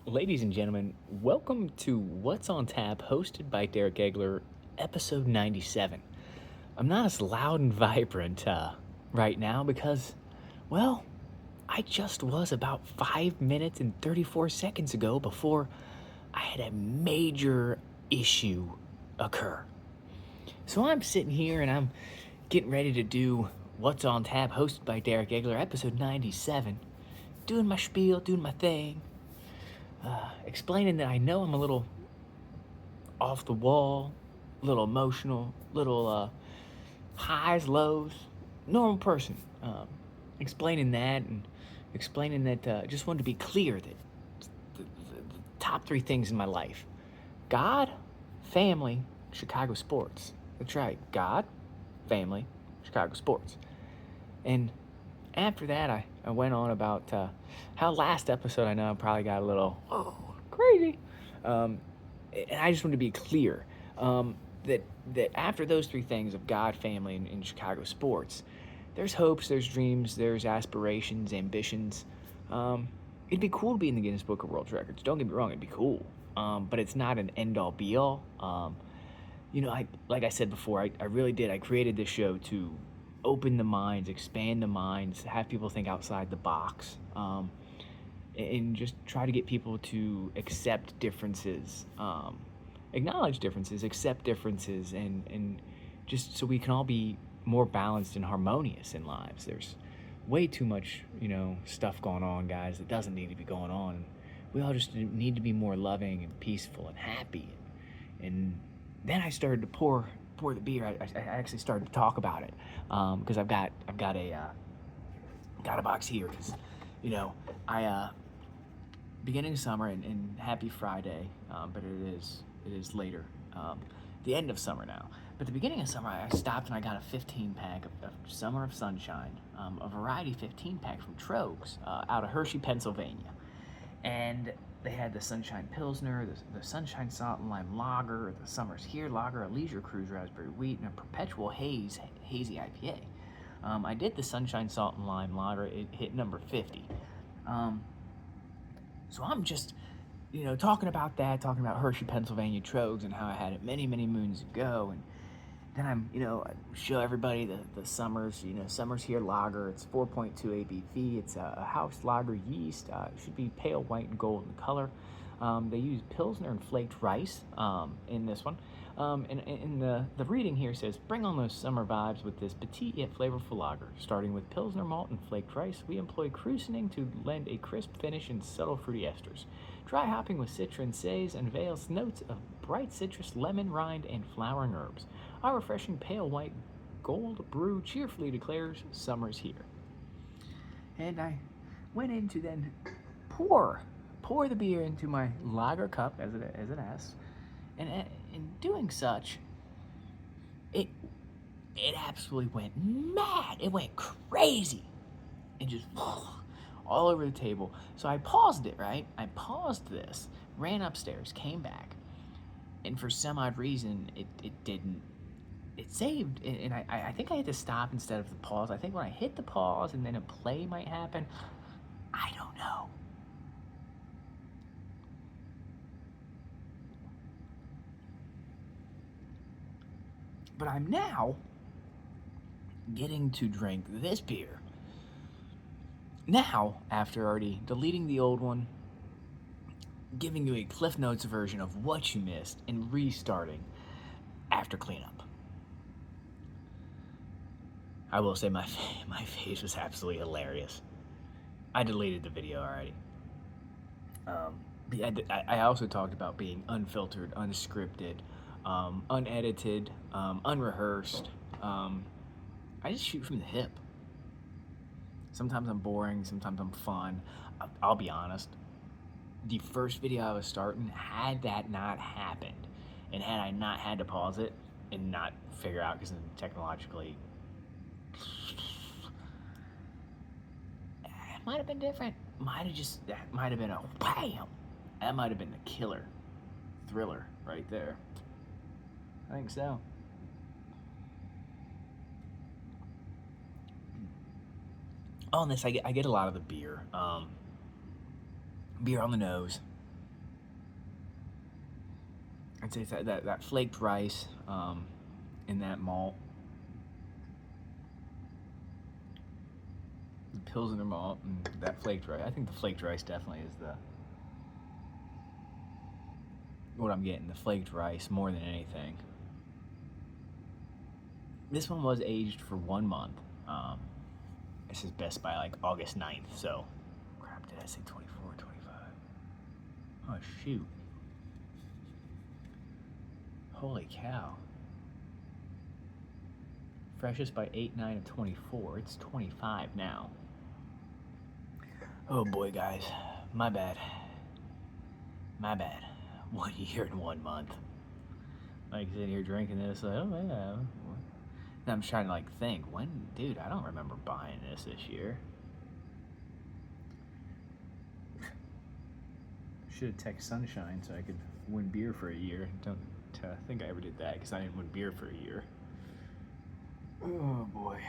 Ladies and gentlemen, welcome to What's on Tap, hosted by Agler, episode 97. I'm not as loud and vibrant right now because, well, I just was about 5 minutes and 34 seconds ago before I had a major issue occur. So I'm sitting here and I'm getting ready to do What's on Tap, hosted by Agler, episode 97, doing my spiel, doing my thing. Explaining that I know I'm a little off the wall, a little emotional, little highs, lows, normal person. Explaining that and explaining that just wanted to be clear that the top three things in my life: God, family, Chicago sports. That's right, God, family, Chicago sports. And after that, I went on about how last episode I know I probably got a little crazy. Um, and I just want to be clear that after those three things of God, family, and Chicago sports, there's hopes, there's dreams, there's aspirations, ambitions. It'd be cool to be in the Guinness Book of World Records. Don't get me wrong, it'd be cool. But it's not an end-all, be-all. Like I said before, I really did. I created this show to open the minds, expand the minds, have people think outside the box, and just try to get people to accept differences, acknowledge differences, accept differences, and just so we can all be more balanced and harmonious in lives. There's way too much, stuff going on, guys, that doesn't need to be going on. We all just need to be more loving and peaceful and happy. And then I started to pour the beer. I actually started to talk about it because I've got a box here because I beginning of summer and happy Friday, but it is later, the end of summer now. But the beginning of summer, I stopped and I got a 15 pack of Summer of Sunshine, a variety 15 pack from Troegs out of Hershey, Pennsylvania. And they had the Sunshine Pilsner, the Sunshine Salt and Lime Lager, the Summer's Here Lager, a Leisure Cruise Raspberry Wheat, and a Perpetual Hazy IPA. I did the Sunshine Salt and Lime Lager. It hit number 50. So I'm just, talking about Hershey, Pennsylvania Troegs and how I had it many, many moons ago. And then I show everybody the Summer's Here Lager. It's 4.2 ABV. It's a house lager yeast. It should be pale white and gold in color. They use Pilsner and flaked rice in this one. And in the reading here says, bring on those summer vibes with this petite yet flavorful lager. Starting with Pilsner malt and flaked rice, we employ cruisening to lend a crisp finish and subtle fruity esters. Dry hopping with citron says unveils notes of bright citrus, lemon rind, and flowering herbs. Our refreshing pale white gold brew cheerfully declares summer's here. And I went in to then pour the beer into my lager cup as it asks, and in doing such, it absolutely went mad. It went crazy, and just all over the table. So I paused it. Right, I paused this, ran upstairs, came back, and for some odd reason, it didn't. It saved, and I think I had to stop instead of the pause. I think when I hit the pause and then a play might happen. I don't know. But I'm now getting to drink this beer. Now, after already deleting the old one, giving you a Cliff Notes version of what you missed, and restarting after cleanup. I will say my face was absolutely hilarious. I deleted the video already. I also talked about being unfiltered, unscripted, unedited, unrehearsed. I just shoot from the hip. Sometimes I'm boring, sometimes I'm fun. I'll be honest. The first video I was starting, had that not happened, and had I not had to pause it and not figure out, because technologically, it might have been different. Might have been a bam. That might have been the killer thriller right there. I think so. On this, I get a lot of the beer. Beer on the nose, I'd say it's that flaked rice in that malt. The Pilsner malt and that flaked rice. I think the flaked rice definitely is what I'm getting. The flaked rice more than anything. This one was aged for 1 month. This is best by like August 9th, so crap, did I say 24 or 25? Oh shoot. Holy cow. Freshest by 8/9 of 24. It's 25 now. Oh boy, guys. My bad. 1 year and 1 month. Like sitting here drinking this, like, oh yeah. Now I'm trying to like think, dude, I don't remember buying this year. Should have texted Sunshine so I could win beer for a year. Don't think I ever did that because I didn't win beer for a year. Oh boy.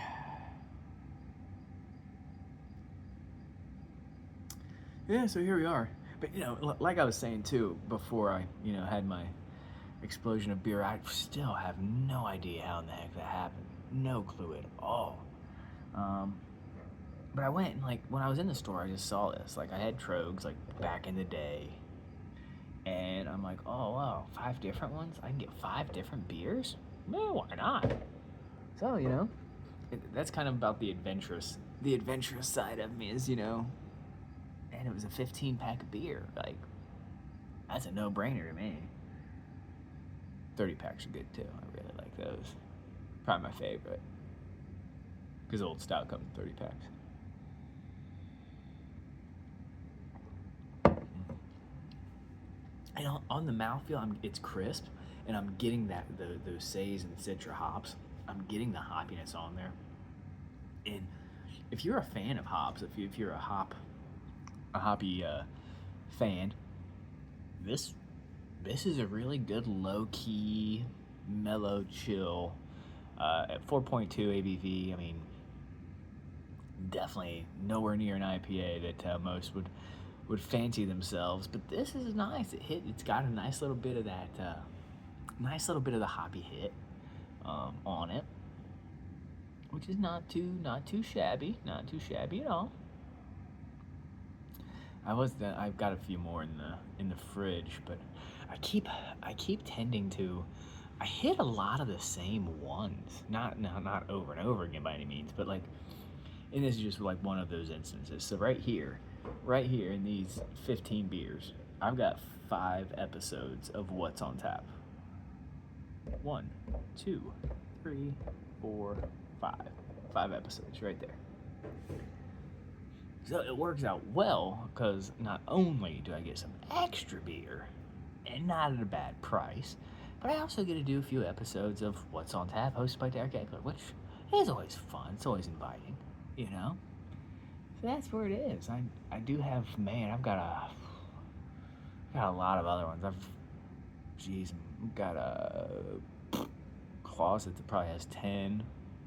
Yeah, so here we are. But like I was saying too, before I had my explosion of beer, I still have no idea how in the heck that happened. No clue at all. But I went and like when I was in the store, I just saw this. Like I had Troegs like back in the day, and I'm like, oh wow, 5 different ones. I can get 5 different beers. Well, why not? So that's kind of about the adventurous side of me is and it was a 15-pack of beer. Like that's a no-brainer to me. 30 packs are good too. I really like those. Probably my favorite. Because Old Stout comes in 30 packs. And on the mouthfeel, it's crisp, and I'm getting those Says and Citra hops. I'm getting the hoppiness on there. And if you're a fan of hops, if you're a hoppy fan, this is a really good low-key, mellow, chill at 4.2 ABV. I mean, definitely nowhere near an IPA that most would fancy themselves, but this is nice. It's got a nice little bit of that, the hoppy hit on it, which is not too shabby at all. I've got a few more in the fridge, but I keep tending to. I hit a lot of the same ones, not over and over again by any means, but like, and this is just like one of those instances. So right here in these 15 beers, I've got 5 episodes of What's on Tap. 1, 2, 3, 4, 5. 5 episodes right there. So it works out well because not only do I get some extra beer and not at a bad price, but I also get to do a few episodes of What's on Tap hosted by Agler, which is always fun. It's always inviting, So that's where it is. I do have, man, I've got a lot of other ones. I've got a closet that probably has 10.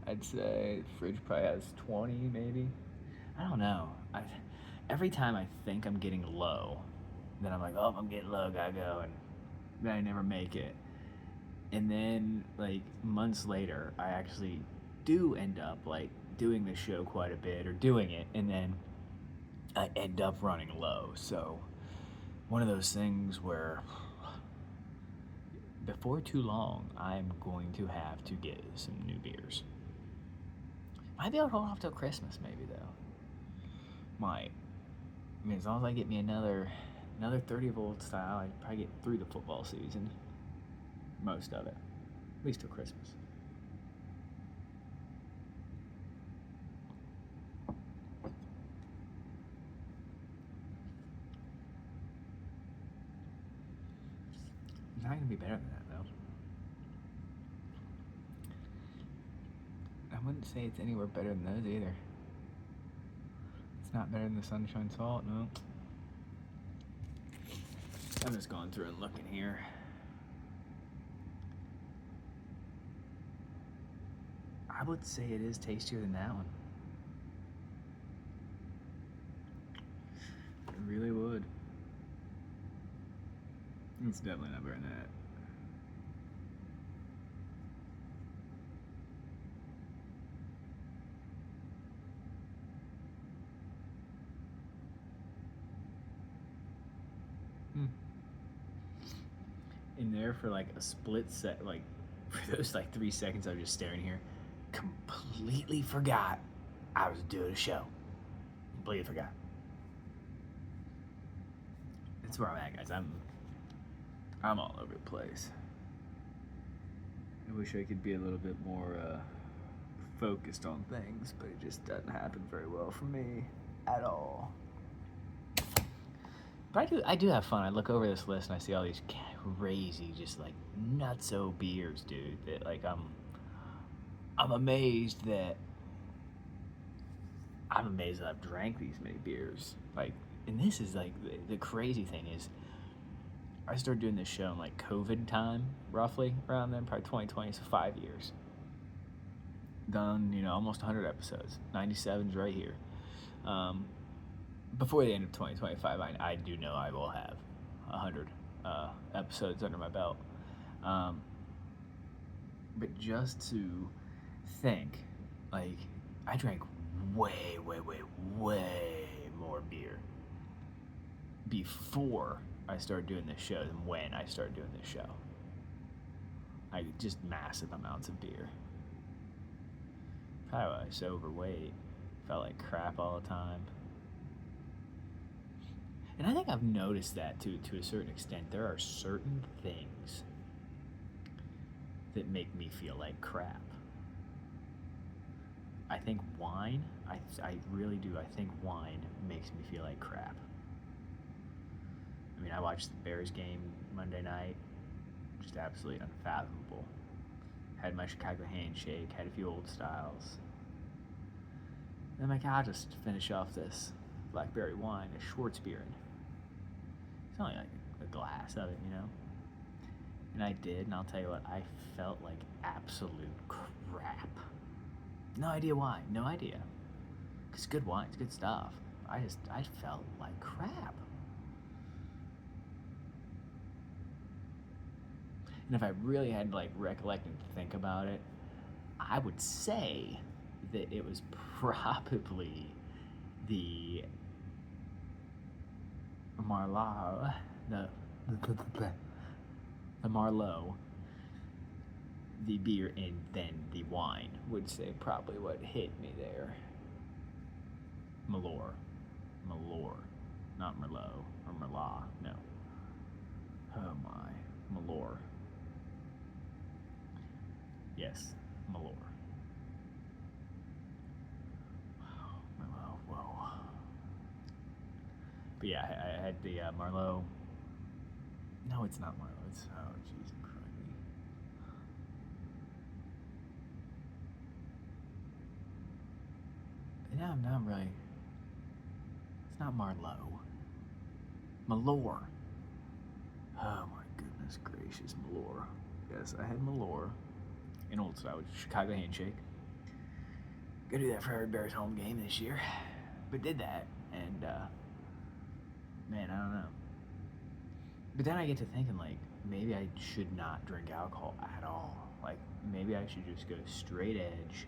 I'd say the fridge probably has 20 maybe. I don't know. Every time I think I'm getting low, then I'm like, oh, I'm getting low, gotta go, and then I never make it. And then like months later, I actually do end up like doing the show quite a bit or doing it, and then I end up running low. So one of those things where before too long, I'm going to have to get some new beers. Might be able to hold off till Christmas, maybe though. Might. I mean, as long as I get me another 30 of Old Style, I'd probably get through the football season. Most of it. At least till Christmas. It's not going to be better than that, though. I wouldn't say it's anywhere better than those either. It's not better than the Sunshine Salt, no. I'm just going through and looking here. I would say it is tastier than that one. I really would. It's definitely not better than that. In there for like a split set, like for those like 3 seconds I was just staring here, completely forgot I was doing a show. Completely forgot. That's where I'm at, guys. I'm all over the place. I wish I could be a little bit more focused on things, but it just doesn't happen very well for me at all. But I do have fun. I look over this list and I see all these crazy, just like nutso beers, dude. That like I'm amazed that I've drank these many beers. Like, and this is like the crazy thing is, I started doing this show in like COVID time, roughly around then, probably 2020, so 5 years. Done, almost 100 episodes. 97's right here. Before the end of 2025, I do know I will have 100 episodes under my belt. But just to think, like, I drank way more beer before I started doing this show than when I started doing this show. Like, just massive amounts of beer. Probably why I was so overweight. Felt like crap all the time. And I think I've noticed that to a certain extent. There are certain things that make me feel like crap. I think wine, I really do. I think wine makes me feel like crap. I mean, I watched the Bears game Monday night. Just absolutely unfathomable. Had my Chicago handshake, had a few old styles. And I'm like, I'll just finish off this blackberry wine, a Schwarzbieren. It's only like a glass of it, And I did, and I'll tell you what, I felt like absolute crap. No idea why, no idea. Because good wine, it's good stuff. I felt like crap. And if I really had to like recollect and think about it, I would say that it was probably the Marlot, the Marlot, the beer, and then the wine would say probably what hit me there. Malort, not Merlot or Merlot, no. Oh my, Malort. Yes, Malort. Wow, whoa. But yeah, I had the Marlot. No, it's not Marlot. It's, oh, jeez, crikey. Now I'm really. It's not Marlot. Malort. Oh my goodness gracious, Malort. Yes, I had Malort. In old style, Chicago handshake. Gonna do that for every Bears home game this year. But did that, and man, I don't know. But then I get to thinking, like, maybe I should not drink alcohol at all. Like, maybe I should just go straight edge.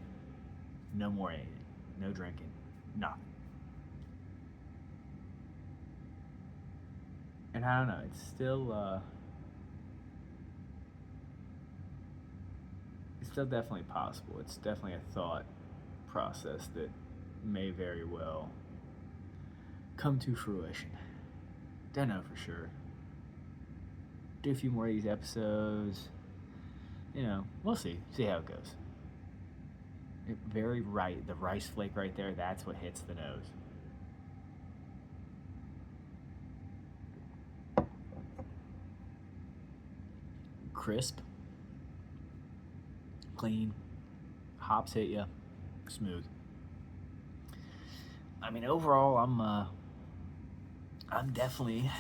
No more anything. No drinking. Nothing. And I don't know, it's still definitely possible. It's definitely a thought process that may very well come to fruition. Don't know for sure. Do a few more of these episodes. We'll see. See how it goes. Very right. The rice flake right there, that's what hits the nose. Crisp. Clean. Hops hit you. Smooth. I mean, overall, I'm definitely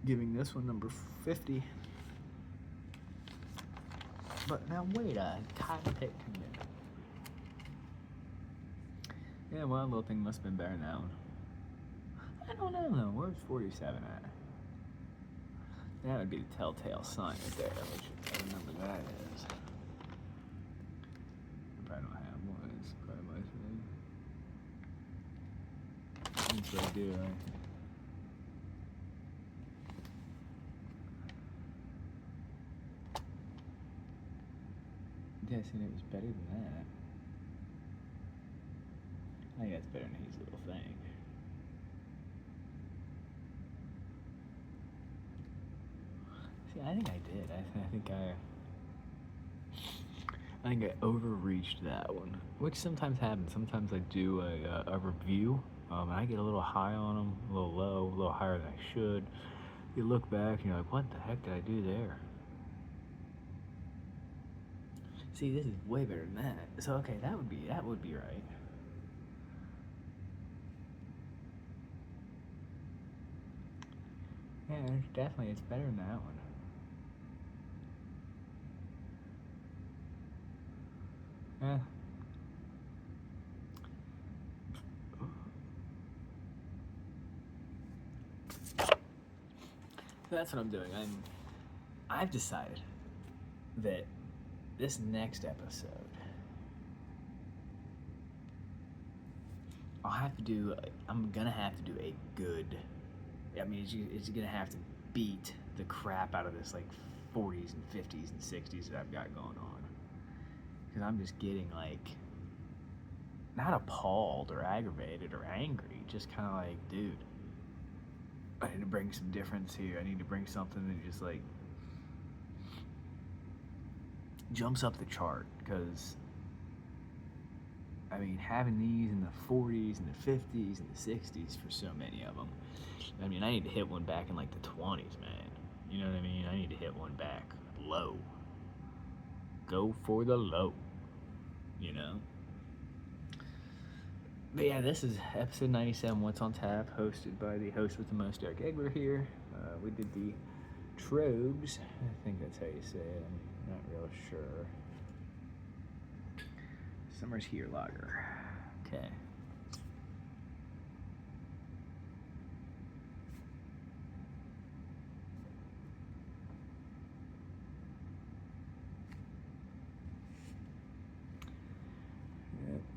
giving this one number 50. But now wait, I kind of picked him in. Yeah, well, little thing must have been better than that one. I don't know though. Where's 47 at? That would be the telltale sign right there, which I remember that is. I probably don't have one. It's probably my thing. That's what I do, right? Yeah, see, it was better than that. I think that's better than his little thing. See, I think I did. I think I overreached that one, which sometimes happens. Sometimes I do a review, and I get a little high on them, a little low, a little higher than I should. You look back and you're like, what the heck did I do there? See, this is way better than that. So okay, that would be right. Yeah, definitely, it's better than that one. Yeah. So that's what I'm doing. I've decided that this next episode, I'm gonna have to do a good. I mean, it's gonna have to beat the crap out of this like 40s and 50s and 60s that I've got going on. Because I'm just getting like, not appalled or aggravated or angry, just kind of like, dude, I need to bring some difference here. I need to bring something that just like jumps up the chart. Because I mean, having these in the 40s and the 50s and the 60s for so many of them, I mean, I need to hit one back in like the 20s, man. You know what I mean? I need to hit one back low. Go for the low, you know? But yeah, this is episode 97, What's on Tap, hosted by the host with the most, Derek Agler here. We did the Troegs. I think that's how you say it. I'm not real sure. Summer's Here lager. Okay.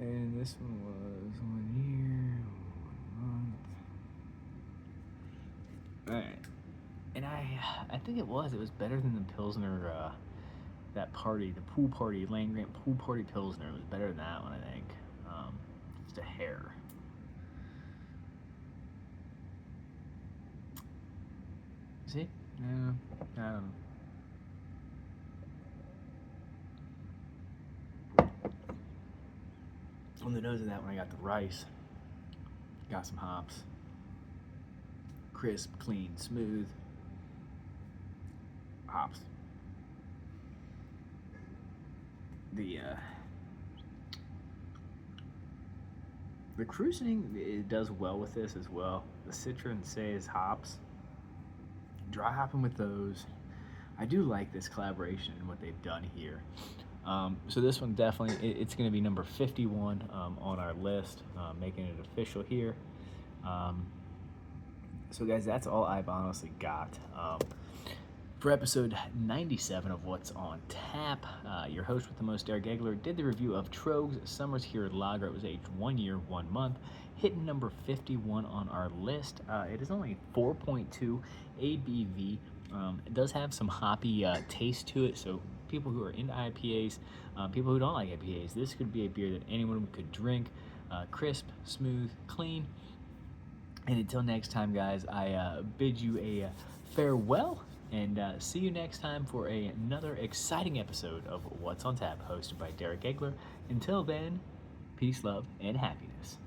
And this one was 1 year, 1 month. Alright. And I think it was better than the Pilsner, that party, the pool party, Land Grant pool party Pilsner. It was better than that one, I think. Just a hair. See? Yeah, I don't know. On the nose of that one, I got the rice. Got some hops. Crisp, clean, smooth. Hops. The cruising, it does well with this as well. The Citra and Say's hops, dry hopping with those. I do like this collaboration and what they've done here. So this one definitely, it's going to be number 51 on our list, making it official here. So guys, that's all I've honestly got for episode 97 of What's on Tap. Your host with the most, Derek Agler, did the review of Troegs Summer's Here Lager. It was aged 1 year, 1 month, hitting number 51 on our list. It is only 4.2 ABV. It does have some hoppy taste to it, so people who are into IPAs, people who don't like IPAs, this could be a beer that anyone could drink. Crisp, smooth, clean. And until next time, guys, I bid you a farewell, and see you next time for another exciting episode of What's on Tap, hosted by Derek Agler. Until then, peace, love, and happiness.